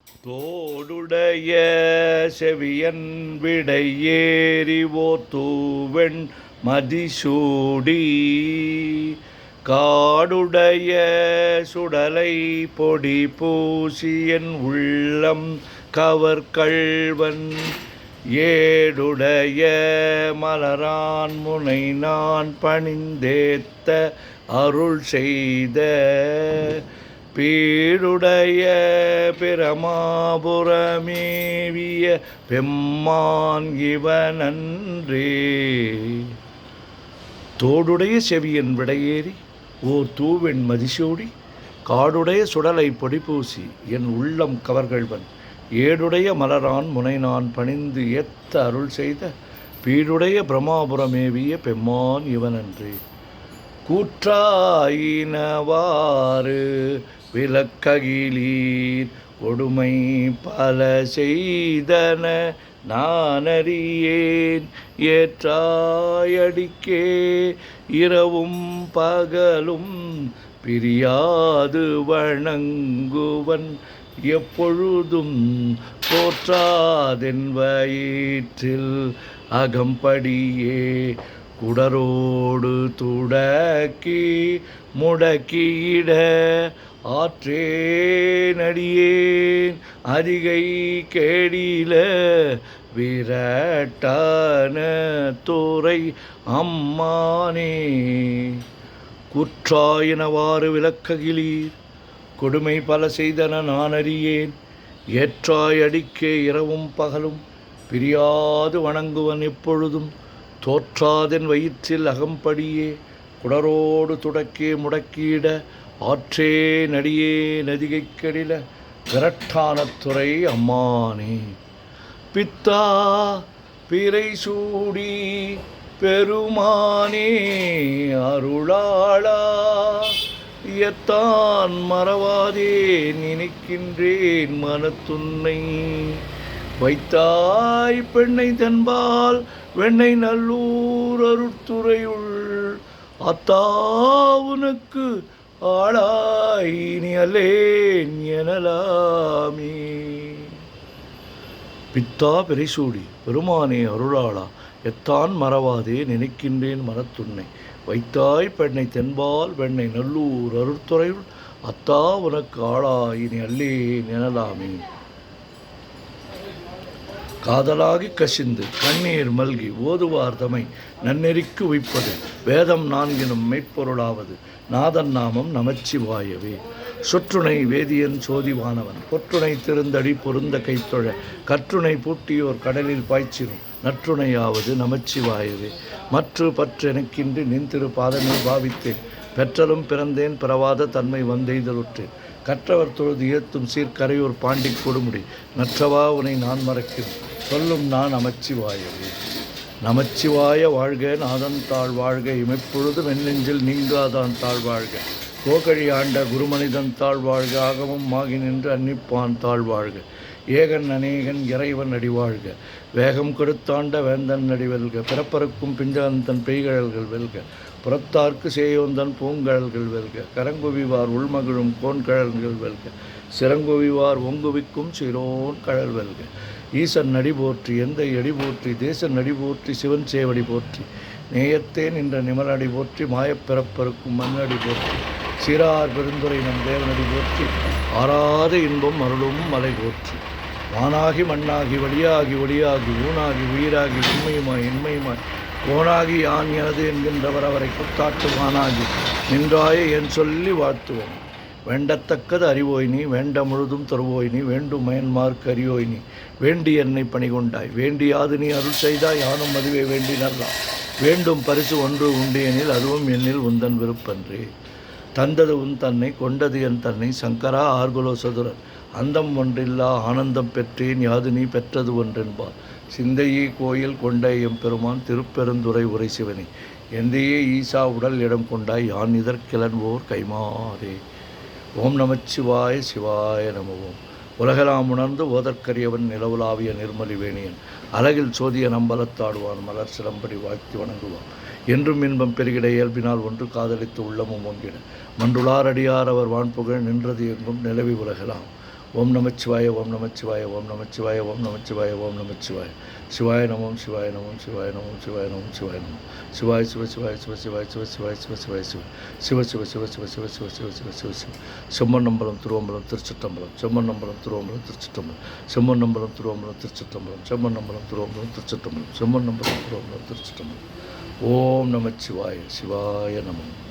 தோடுடைய செவியன் விடை ஏறிவோர் தூவெண் மதிசூடி காடுடைய சுடலை பொடி பூசியன் உள்ளம் கவர்கள்வன் ஏடுடைய மலரான் முனை நான் பணிந்தேத்த அருள் செய்த பீடுடைய பிரமாபுரமேவிய பெம்மான் இவனன்றே. தோடுடைய செவியன் விடையேறி ஓர் தூவெண் மதிசூடி காடுடைய சுடலை பொடிபூசி என் உள்ளம் கவர்கள்வன் ஏடுடைய மலரான் முனை நான் பணிந்து ஏத்த அருள் செய்த பீடுடைய பிரமாபுரமேவிய பெம்மான் இவனன்றே. கூற்றாயினவாறு விளக்ககிலீர் கொடுமை பல செய்தன நானறியேன் ஏற்றாயடிக்கே இரவும் பகலும் பிரியாது வணங்குவன் எப்பொழுதும் போற்றாதென் வயிற்றில் அகம்படியே குடரோடு துடக்கி முடக்கியிட ஆற்றேனடியேன் அதிகை கேடில விரட்டான துறை அம்மானே. குற்றாயினவாறு விளக்ககிலீர் கொடுமை பல செய்தன நான் அறியேன் ஏற்றாய் அடிக்கே இரவும் பகலும் பிரியாது வணங்குவன் எப்பொழுதும் தோற்றாதென் வயிற்றில் அகம்படியே குடரோடு துடக்கே முடக்கியிட ஆற்றே நடியே நதிகை கடில விரட்டான துறை அம்மானே. பித்தா பிறை சூடி பெருமானே அருளாளா எத்தான் மறவாதே நினைக்கின்றேன் மனத்துன்னை வைத்தாய் பெண்ணை தென்பால் வெண்ணை நல்லூர் அருட்துறையுள் அத்தா உனக்கு ஆளாய் நீ அல்லேன் எனலாமே. பித்தா பிறைசூடி பெருமானே அருளாளா எத்தான் மறவாதே நினைக்கின்றேன் மனத்துன்னை வைத்தாய் பெண்ணை தென்பால் வெண்ணை நல்லூர் அருட்துறையுள் அத்தா உனக்கு ஆளாய் நீ அல்லேன் எனலாமே. காதலாகி கசிந்து கண்ணீர் மல்கி ஓதுவார் தமை நன்னெறிக்கு உய்ப்பது வேதம் நான்கினும் மெய்ப்பொருளாவது நாதன் நாமம் நமச்சிவாயவே. சொற்றுணை வேதியன் சோதிவானவன் பொற்றுணை திருந்தடி பொருந்த கைத்தொழ கற்றுணை பூட்டியோர் கடலில் பாய்ச்சினும் நற்றுணையாவது நமச்சிவாயவே. மற்று பற்றெனக்கின்றி நின்திரு பாதமே பாவித்தேன் பெற்றலும் பிறந்தேன் பிறவாத தன்மை வந்தெய்தலுற்றேன் கற்றவர் தொழுது ஏத்தும் சீர்கரையூர் பாண்டி கொடுமுடி நற்றவா உனை நான் மறக்கிறேன் சொல்லும் நான் நமச்சிவாயவே. நமச்சிவாய வாழ்க நாதன் தாழ் வாழ்க இமைப்பொழுது வெண்ணெஞ்சில் நீங்காதான் தாழ் வாழ்க கோகழி ஆண்ட குருமனிதன் தாழ் வாழ்க ஆகமும் ஆகி நின்று அன்னிப்பான் தாழ் வாழ்க ஏகன் அநேகன் இறைவன் அடிவாழ்க வேகம் கெடுத்தாண்ட வேந்தன் அடிவெல்க பிறப்பறுக்கும் பிஞ்சகந்தன் பெய்கழல்கள் வெல்க புறத்தார்க்கு சேயோந்தன் பூங்கழல்கள் வெல்க கரங்குவிவார் உள்மகிழும் கோன்கழல்கள் வெல்க சிறங்குவிவார் ஒங்குவிக்கும் சிரோன் கழல் வெல்க ஈசன் நடி போற்றி எந்த அடி போற்றி தேசன் நடி போற்றி சிவன் சேவடி போற்றி நேயத்தே நின்ற நிமலடி போற்றி மாயப்பிறப்பறுக்கும் மண்ணடி போற்றி சீரார் பெருந்துரை நம் தேவனடி போற்றி ஆறாத இன்பம் அருளும் மலை போற்றி வானாகி மண்ணாகி வழியாகி ஒளியாகி ஊனாகி உயிராகி உண்மையுமாய் இன்மையுமாய் கோனாகி யான் எனது என்கின்றவர் அவரை குத்தாட்டு வானாகி நின்றாய என் சொல்லி வாழ்த்துவோம். வேண்டத்தக்கது அறிவோய் நீ வேண்ட முழுதும் தருவோய் நீ வேண்டும் மயன்மார்க்கு அறியோய் நீ வேண்டி என்னை பணிகொண்டாய் வேண்டியாது நீ அருள் செய்தாய் யானும் அதுவே வேண்டி நல்லா வேண்டும் பரிசு ஒன்று உண்டு எனில் அதுவும் என்னில் உந்தன் விருப்பன்றே. தந்தது உன் தன்னை கொண்டது என் தன்னை சங்கரா ஆர்குலோ சதுரன் அந்தம் ஒன்றில்லா ஆனந்தம் பெற்றேன் யாது நீ பெற்றது ஒன்றென்பார் சிந்தையே கோயில் கொண்ட எம்பெருமான் திருப்பெருந்துறை உரை சிவனே எந்தையே ஈசா உடல் இடம் கொண்டாய் யான் இதற்கிழன்போர் கைமாறே. ஓம் நமச்சிவாய சிவாய நமவோம். உலகெல்லாம் உணர்ந்து ஓதற்கரியவன் நிலவுலாவிய நிர்மலி வேணியன் அழகில் சோதிய நம்பலத்தாடுவான் மலர் சிலம்படி வாழ்த்தி வணங்குவான் என்றும் இன்பம் பெருகிட இயல்பினால் ஒன்று காதலித்து உள்ளமும் ஒன்றிட மன்றுளார் அடியார் அவர் வான்புகழ் நின்றது எங்கும் நிலவி உலகலாம் ஓம் நமச்சிவாய ஓம் நமச்சிவாய ஓம் நமச்சிவாய ஓம் நமச்சிவாய ஓம் நமச்சிவாய சிவாய நமம் சிவாய நமம் சிவாய நமம் சிவாய நமம் சிவாய நமம் சிவாய சிவ சிவாய சிவ சிவாய சிவ சிவாய சிவ சிவாய சிவ சிவ சிவ சிவ சிவ சிவ சிவ சிவ சிவ சிவ சிவ செம்மண்ணம்பலம் திருவம்பலம் திருச்சிட்டம்பலம் செம்மண்ணம்பலம் திருவம்பலம் திருச்சிட்டம்பலம் செம்மண்ணம்பலம் திருவம்பலம் திருச்சிட்டம்பலம் செம்மண்ணம்பலம் திருவம்பலம் திருச்சிட்டம்பலம் செம்மண்ணம்பலம் திருவம்பலம் திருச்சிட்டம்பலம் ஓம் நமச்சிவாய சிவாய நமம்.